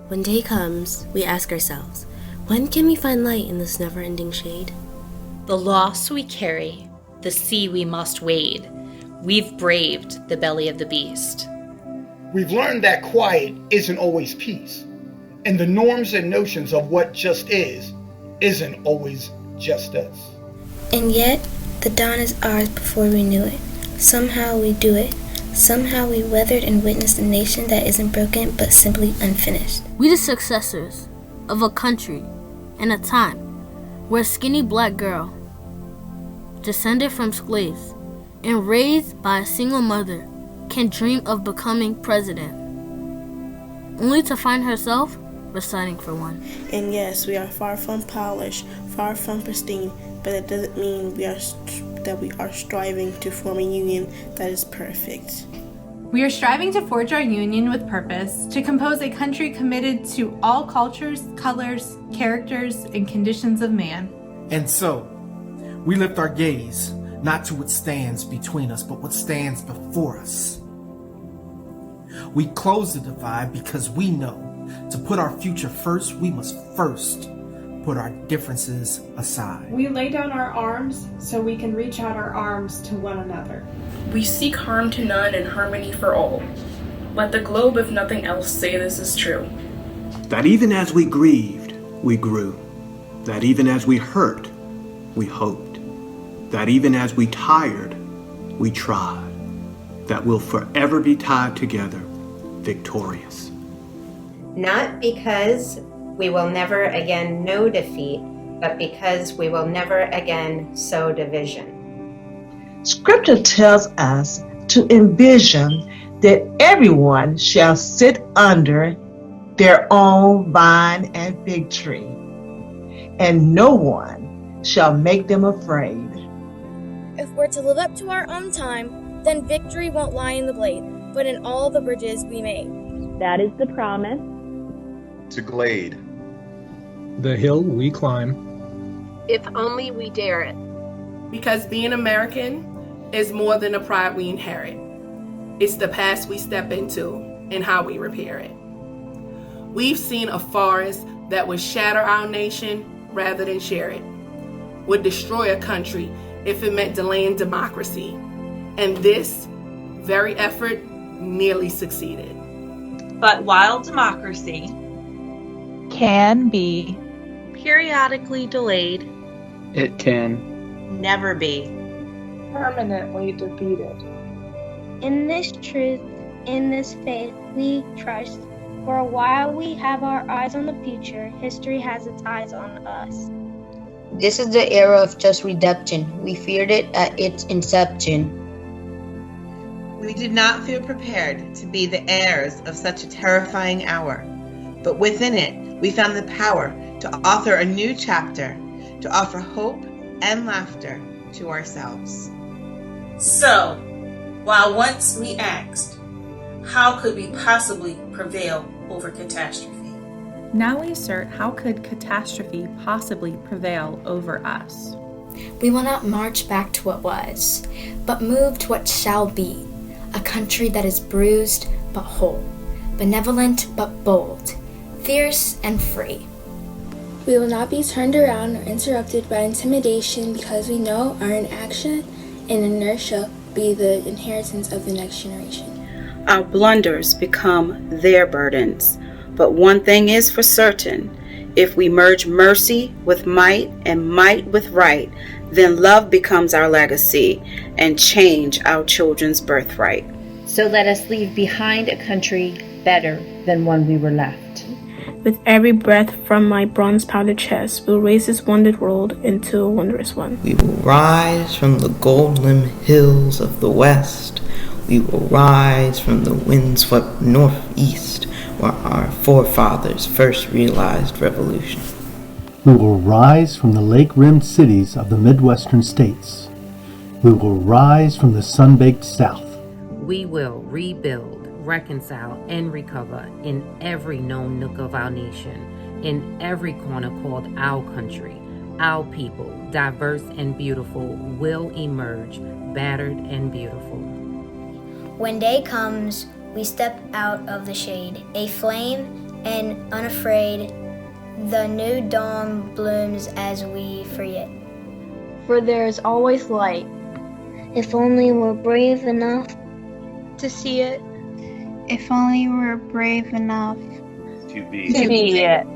When day comes, we ask ourselves, when can we find light in this never-ending shade? The loss we carry, the sea we must wade. We've braved the belly of the beast. We've learned that quiet isn't always peace, and the norms and notions of what just isn't always just us. And yet, the dawn is ours before we knew it. Somehow we do it. Somehow we weathered and witnessed a nation that isn't broken but simply unfinished. We the successors of a country and a time where a skinny black girl, descended from slaves and raised by a single mother, can dream of becoming president, only to find herself reciting for one. And yes, we are far from polished, far from pristine, but that doesn't mean that we are striving to form a union that is perfect. We are striving to forge our union with purpose, to compose a country committed to all cultures, colors, characters, and conditions of man. And so, we lift our gaze, not to what stands between us, but what stands before us. We close the divide because we know to put our future first, we must first put our differences aside. We lay down our arms so we can reach out our arms to one another. We seek harm to none and harmony for all. Let the globe, if nothing else, say this is true. That even as we grieved, we grew. That even as we hurt, we hoped. That even as we tired, we tried. That we'll forever be tied together, victorious. Not because we will never again know defeat, but because we will never again sow division. Scripture tells us to envision that everyone shall sit under their own vine and fig tree, and no one shall make them afraid. If we're to live up to our own time, then victory won't lie in the blade, but in all the bridges we made. That is the promise. To Glade. The hill we climb. If only we dare it. Because being American is more than a pride we inherit. It's the past we step into and how we repair it. We've seen a forest that would shatter our nation rather than share it, would destroy a country if it meant delaying democracy. And this very effort nearly succeeded. But while democracy can be periodically delayed, it can never be permanently defeated. In this truth, in this faith, we trust. For a while we have our eyes on the future, history has its eyes on us. This is the era of just redemption. We feared it at its inception. We did not feel prepared to be the heirs of such a terrifying hour, but within it, we found the power to author a new chapter, to offer hope and laughter to ourselves. So, while once we asked, how could we possibly prevail over catastrophe? Now we assert, how could catastrophe possibly prevail over us? We will not march back to what was, but move to what shall be, a country that is bruised but whole, benevolent but bold, fierce and free. We will not be turned around or interrupted by intimidation because we know our inaction and inertia be the inheritance of the next generation. Our blunders become their burdens, but one thing is for certain, if we merge mercy with might and might with right, then love becomes our legacy and change our children's birthright. So let us leave behind a country better than one we were left. With every breath from my bronze-powdered chest, we'll raise this wondered world into a wondrous one. We will rise from the golden hills of the west. We will rise from the windswept northeast, where our forefathers first realized revolution. We will rise from the lake-rimmed cities of the Midwestern states. We will rise from the sun-baked south. We will rebuild, reconcile, and recover in every known nook of our nation, in every corner called our country. Our people, diverse and beautiful, will emerge, battered and beautiful. When day comes, we step out of the shade, a flame and unafraid, the new dawn blooms as we forget. For there is always light. If only we're brave enough to see it. If only we're brave enough to be it.